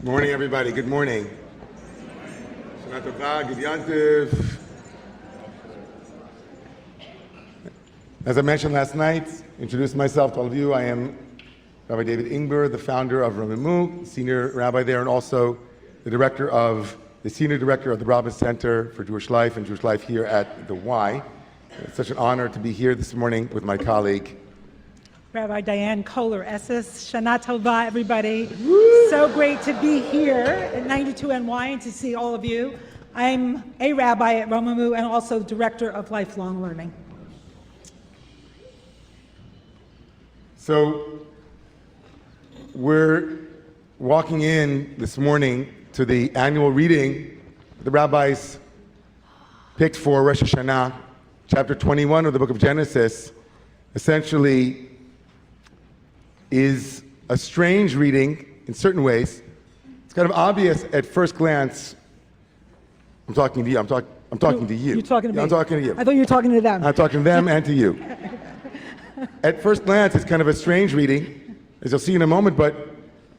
Good morning, everybody. Good morning. Shana Tova, Good Yantiv. As I mentioned last night, introduce myself to all of you. I am Rabbi David Ingber, the founder of Romemu, senior rabbi there, and also the senior director of the Rabbis Center for Jewish Life and Jewish Life here at the Y. It's such an honor to be here this morning with my colleague, Rabbi Diane Kohler-Esses. Shana Tova, everybody. Woo! So great to be here at 92NY and to see all of you. I'm a rabbi at Romemu and also director of lifelong learning. So we're walking in this morning to the annual reading the rabbis picked for Rosh Hashanah, chapter 21 of the book of Genesis. Essentially is a strange reading in certain ways. It's kind of obvious at first glance. I'm talking to you. I'm talking to you. You're talking to me. I'm talking to you. I thought you were talking to them. I'm talking to them and to you. At first glance, it's kind of a strange reading, as you'll see in a moment, but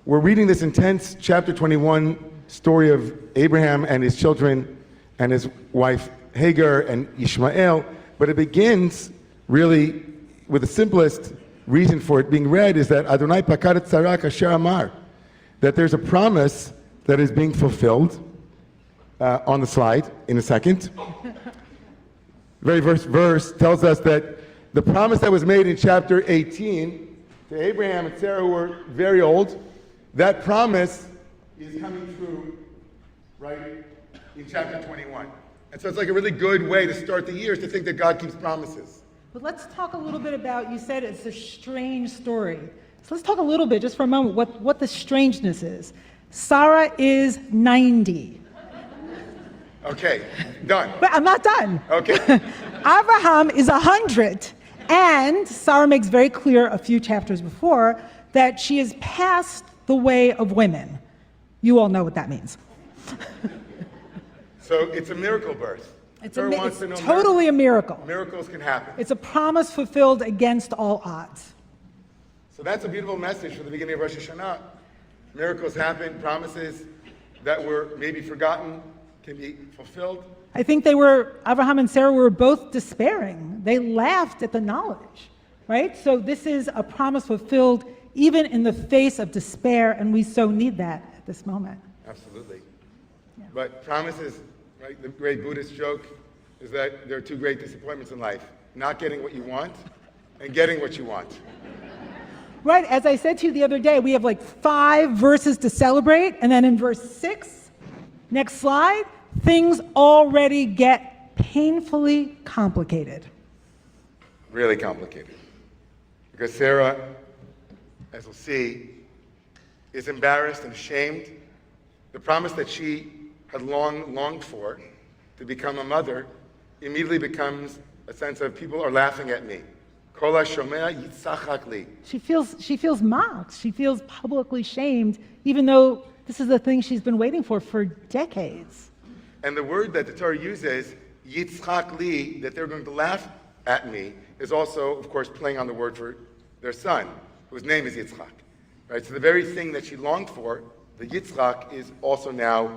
we're reading this intense chapter 21 story of Abraham and his children and his wife Hagar and Ishmael, but it begins really with the simplest reason for it being read is that Adonai Pakarat Sarak Asher Amar, that there's a promise that is being fulfilled on the slide in a second. The very first verse tells us that the promise that was made in chapter 18 to Abraham and Sarah, who were very old, that promise is coming true right in chapter 21. And so it's like a really good way to start the year is to think that God keeps promises. But let's talk a little bit about, you said it's a strange story. So let's talk a little bit, just for a moment, what the strangeness is. Sarah is 90. Okay, done. But I'm not done. Okay. Abraham is 100. And Sarah makes very clear a few chapters before that she is past the way of women. You all know what that means. So it's a miracle birth. It's totally a miracle. Miracles can happen. It's a promise fulfilled against all odds. So that's a beautiful message for the beginning of Rosh Hashanah. Miracles happen, promises that were maybe forgotten can be fulfilled. I think Abraham and Sarah were both despairing. They laughed at the knowledge, right? So this is a promise fulfilled even in the face of despair, and we so need that at this moment. Absolutely. Yeah. But promises, right? The great Buddhist joke is that there are two great disappointments in life: not getting what you want and getting what you want. Right, as I said to you the other day, we have like 5 verses to celebrate, and then in verse 6, next slide, things already get painfully complicated. Really complicated. Because Sarah, as we'll see, is embarrassed and ashamed. The promise that she had longed for to become a mother immediately becomes a sense of people are laughing at me. Kol hashomea yitzachak li. She feels mocked. She feels publicly shamed, even though this is the thing she's been waiting for decades. And the word that the Torah uses, yitzchak li, that they're going to laugh at me, is also, of course, playing on the word for their son, whose name is Yitzchak. Right? So the very thing that she longed for, the Yitzchak, is also now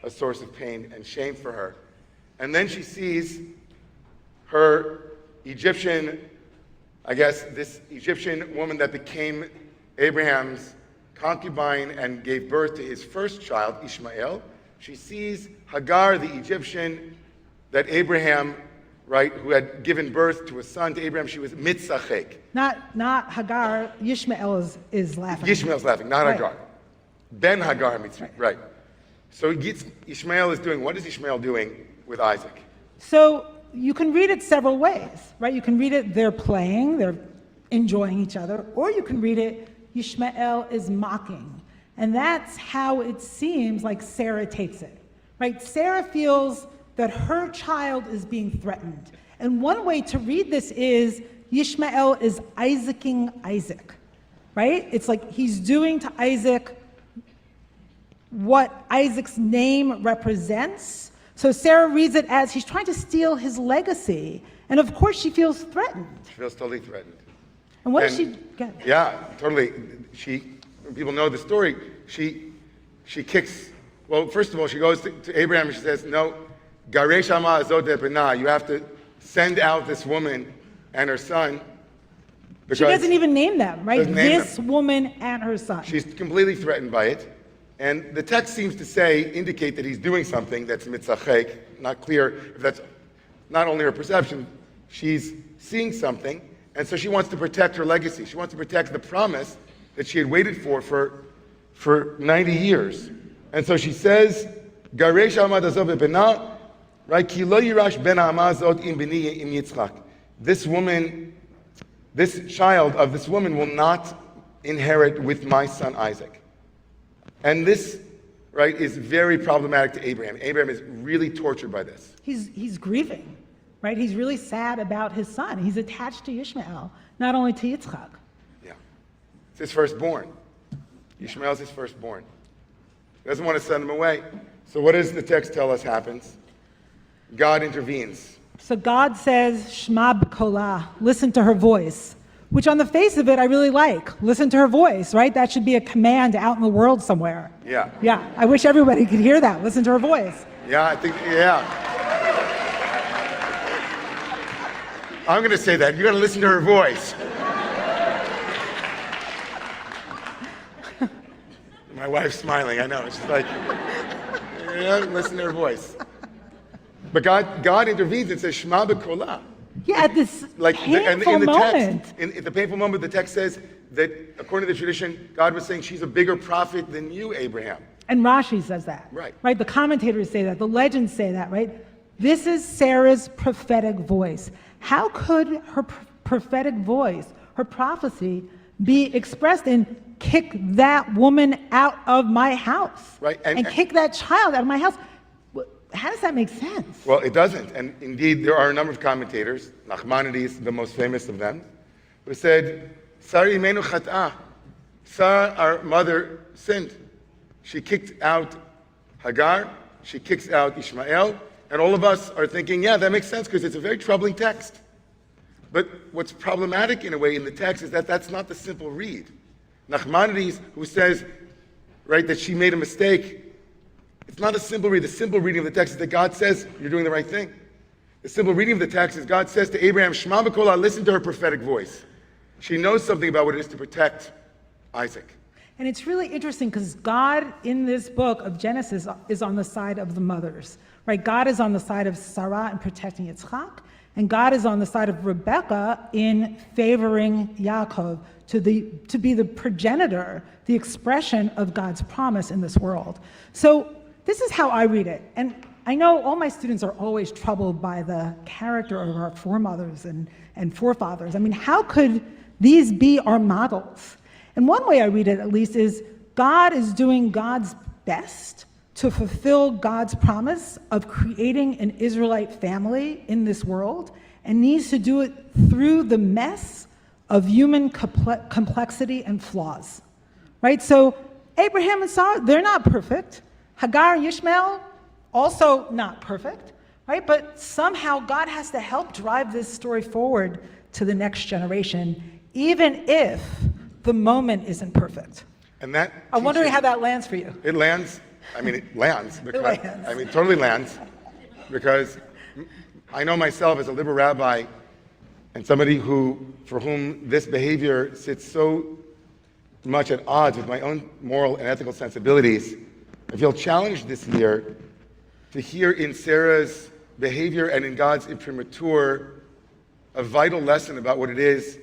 a source of pain and shame for her. And then she sees her Egyptian, this Egyptian woman that became Abraham's concubine and gave birth to his first child, Ishmael. She sees Hagar, the Egyptian, that Abraham, right, who had given birth to a son to Abraham, she was mitzachek. Not Hagar. Ishmael is laughing. Ishmael's laughing, not right. Hagar. Ben Hagar mitzvah, right. So Ishmael is doing, what is Ishmael doing with Isaac? So you can read it several ways, right? You can read it, they're playing, they're enjoying each other, or you can read it, Ishmael is mocking. And that's how it seems like Sarah takes it, right? Sarah feels that her child is being threatened. And one way to read this is Ishmael is Isaacing Isaac, right? It's like he's doing to Isaac what Isaac's name represents. So Sarah reads it as he's trying to steal his legacy. And of course she feels threatened. She feels totally threatened. And what does she get? Yeah, totally. People know the story. she kicks, well, first of all, she goes to Abraham and she says, no, Garesh Hama Azot Benah, you have to send out this woman and her son. She doesn't even name them, right? Doesn't name This woman and her son. She's completely threatened by it. And the text seems to indicate that he's doing something that's mitzachek. Not clear if that's not only her perception, she's seeing something. And so she wants to protect her legacy. She wants to protect the promise that she had waited for 90 years. And so she says, Garesh Amad Azov Benah, right? Ki lo yirash ben Amazot im beni im Yitzchak. This woman, this child of this woman will not inherit with my son Isaac. And this, right, is very problematic to Abraham. Abraham is really tortured by this. He's grieving, right? He's really sad about his son. He's attached to Ishmael, not only to Yitzchak. Yeah. It's his firstborn. Ishmael's his firstborn. He doesn't want to send him away. So what does the text tell us happens? God intervenes. So God says, Shema b'kolah, listen to her voice, which on the face of it, I really like. Listen to her voice, right? That should be a command out in the world somewhere. Yeah. Yeah, I wish everybody could hear that. Listen to her voice. Yeah, I think, yeah. I'm going to say that. You got to listen to her voice. My wife's smiling, I know. She's like, yeah, listen to her voice. But God intervenes and says, Shema b'kolah. Yeah, at this painful moment. Text, in the painful moment, the text says that according to the tradition, God was saying she's a bigger prophet than you, Abraham. And Rashi says that. Right. Right, the commentators say that, the legends say that, right? This is Sarah's prophetic voice. How could her prophetic voice, her prophecy, be expressed in kick that woman out of my house? Right. And kick that child out of my house? How does that make sense? Well, it doesn't. And indeed, there are a number of commentators, Nachmanides, the most famous of them, who said, Sar imenu chat'ah. Sarah, our mother, sinned. She kicked out Hagar, she kicks out Ishmael, and all of us are thinking, yeah, that makes sense because it's a very troubling text. But what's problematic in a way in the text is that that's not the simple read. Nachmanides, who says, right, that she made a mistake, it's not a simple read. The simple reading of the text is that God says, you're doing the right thing. The simple reading of the text is God says to Abraham, Shema b'kolah, listen to her prophetic voice. She knows something about what it is to protect Isaac. And it's really interesting because God in this book of Genesis is on the side of the mothers, right? God is on the side of Sarah in protecting Yitzchak, and God is on the side of Rebekah in favoring Yaakov to be the progenitor, the expression of God's promise in this world. So this is how I read it. And I know all my students are always troubled by the character of our foremothers and forefathers. I mean, how could these be our models? And one way I read it, at least, is God is doing God's best to fulfill God's promise of creating an Israelite family in this world, and needs to do it through the mess of human complexity and flaws, right? So Abraham and Sarah, they're not perfect. Hagar and Ishmael, also not perfect, right? But somehow God has to help drive this story forward to the next generation, even if the moment isn't perfect. And that I'm wondering how that lands for you. It lands. I mean, it lands. Because, It lands. I mean, totally lands. Because I know myself as a liberal rabbi and somebody for whom this behavior sits so much at odds with my own moral and ethical sensibilities, I feel challenged this year to hear in Sarah's behavior and in God's imprimatur a vital lesson about what it is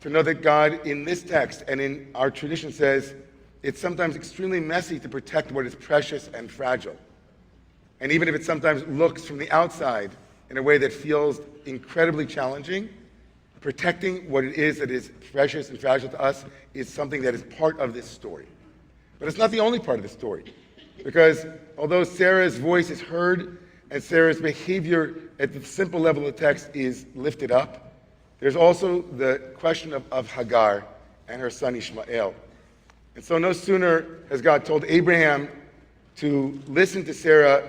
to know that God in this text and in our tradition says it's sometimes extremely messy to protect what is precious and fragile. And even if it sometimes looks from the outside in a way that feels incredibly challenging, protecting what it is that is precious and fragile to us is something that is part of this story. But it's not the only part of the story. Because although Sarah's voice is heard and Sarah's behavior at the simple level of the text is lifted up, there's also the question of Hagar and her son Ishmael. And so no sooner has God told Abraham to listen to Sarah,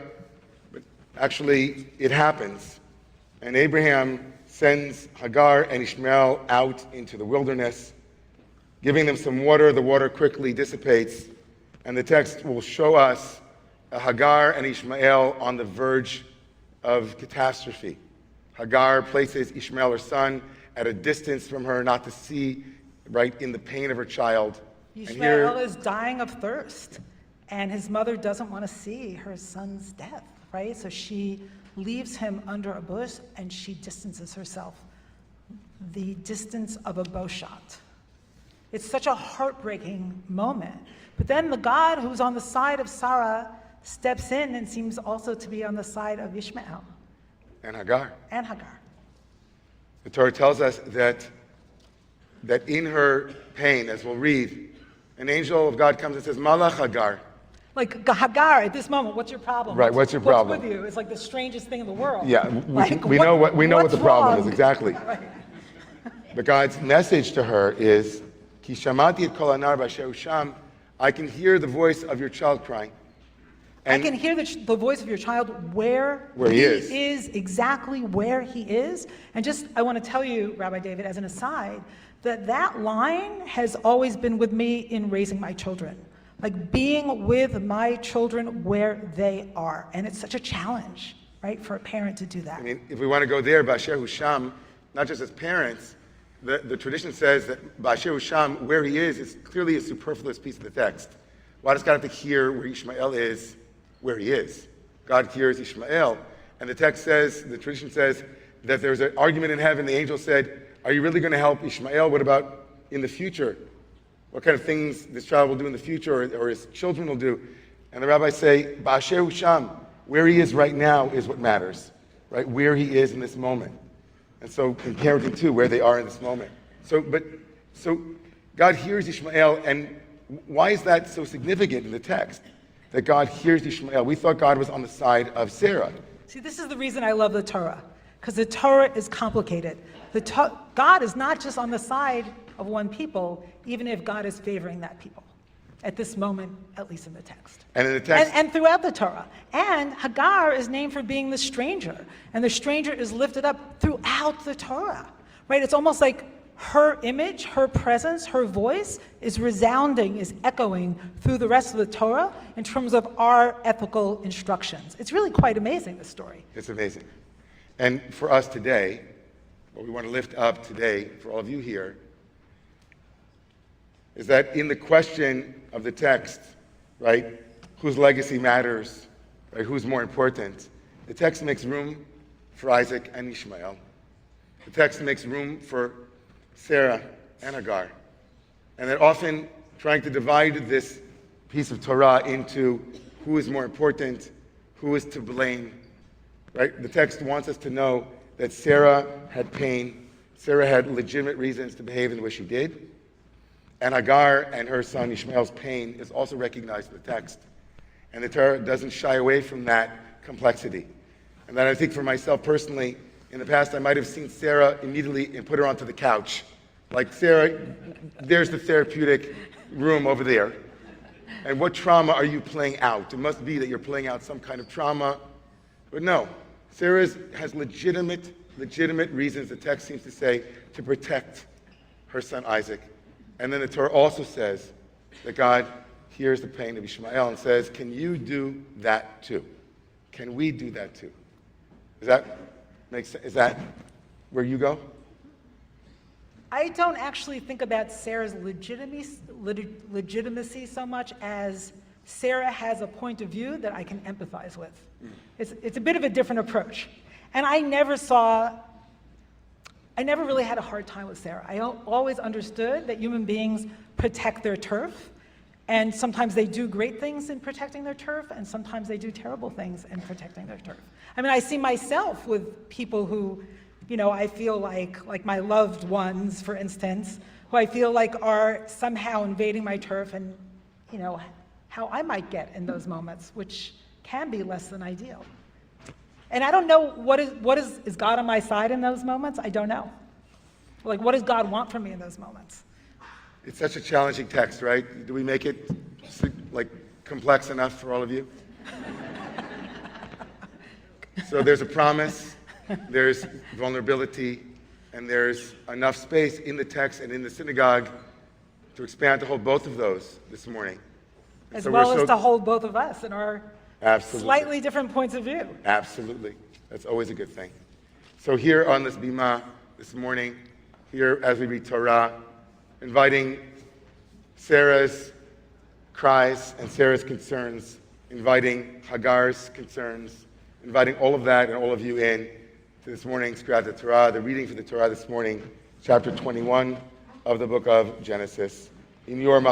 but actually it happens. And Abraham sends Hagar and Ishmael out into the wilderness, giving them some water. The water quickly dissipates. And the text will show us Hagar and Ishmael on the verge of catastrophe. Hagar places Ishmael, her son, at a distance from her, not to see, right, in the pain of her child. Ishmael is dying of thirst, and his mother doesn't want to see her son's death, right? So she leaves him under a bush, and she distances herself the distance of a bow shot. It's such a heartbreaking moment. But then the God who's on the side of Sarah steps in and seems also to be on the side of Ishmael. And Hagar. And Hagar. The Torah tells us that in her pain, as we'll read, an angel of God comes and says, Malach Hagar. Like, Hagar, at this moment, what's your problem? Right, what's your problem? What's with you? It's like the strangest thing in the world. Yeah, we know what the problem is, exactly. Right. But God's message to her is, Ki shamati et kol anar b'asher sham, I can hear the voice of your child crying. And I can hear the voice of your child where he is, exactly where he is. And just, I want to tell you, Rabbi David, as an aside, that line has always been with me in raising my children. Like being with my children where they are. And it's such a challenge, right, for a parent to do that. I mean, if we want to go there, B'asher hu sham, not just as parents, the tradition says that B'asher hu sham, where he is clearly a superfluous piece of the text. Why does God have to hear where Ishmael is, where he is? God hears Ishmael. And the text says, the tradition says, that there's an argument in heaven. The angel said, are you really going to help Ishmael? What about in the future? What kind of things this child will do in the future, or his children will do? And the rabbis say, B'asher hu sham, where he is right now is what matters, right? Where he is in this moment. And so in parenting too, where they are in this moment. So God hears Ishmael, and why is that so significant in the text? That God hears Ishmael. We thought God was on the side of Sarah. See, this is the reason I love the Torah, because the Torah is complicated. God is not just on the side of one people, even if God is favoring that people. At this moment, at least in the text. And in the text. And throughout the Torah. And Hagar is named for being the stranger. And the stranger is lifted up throughout the Torah. Right? It's almost like her image, her presence, her voice is resounding, is echoing through the rest of the Torah in terms of our ethical instructions. It's really quite amazing, this story. It's amazing. And for us today, what we want to lift up today, for all of you here, is that in the question of the text, right, whose legacy matters, right, who's more important, the text makes room for Isaac and Ishmael. The text makes room for Sarah and Hagar. And they're often trying to divide this piece of Torah into who is more important, who is to blame, right? The text wants us to know that Sarah had pain, Sarah had legitimate reasons to behave in the way she did, and Hagar and her son Ishmael's pain is also recognized in the text. And the Torah doesn't shy away from that complexity. And then I think for myself personally, in the past I might have seen Sarah immediately and put her onto the couch. Like, Sarah, there's the therapeutic room over there. And what trauma are you playing out? It must be that you're playing out some kind of trauma. But no, Sarah has legitimate reasons, the text seems to say, to protect her son Isaac. And then the Torah also says that God hears the pain of Ishmael and says, can you do that too? Can we do that too? Does that make sense? Is that where you go? I don't actually think about Sarah's legitimacy so much as Sarah has a point of view that I can empathize with. It's a bit of a different approach. And I never really had a hard time with Sarah. I always understood that human beings protect their turf, and sometimes they do great things in protecting their turf, and sometimes they do terrible things in protecting their turf. I mean, I see myself with people who, I feel like my loved ones, for instance, who I feel like are somehow invading my turf, and, how I might get in those moments, which can be less than ideal. And I don't know is God on my side in those moments? I don't know. Like, what does God want from me in those moments? It's such a challenging text, right? Do we make it complex enough for all of you? So there's a promise, there's vulnerability, and there's enough space in the text and in the synagogue to expand to hold both of those this morning. as So well we're as to hold both of us in our Absolutely. slightly different points of view. Absolutely. That's always a good thing. So here on this bima this morning, here as we read Torah, inviting Sarah's cries and Sarah's concerns, inviting Hagar's concerns, inviting all of that and all of you in to this morning's Kriyat Torah, the reading for the Torah this morning, chapter 21 of the book of Genesis. In your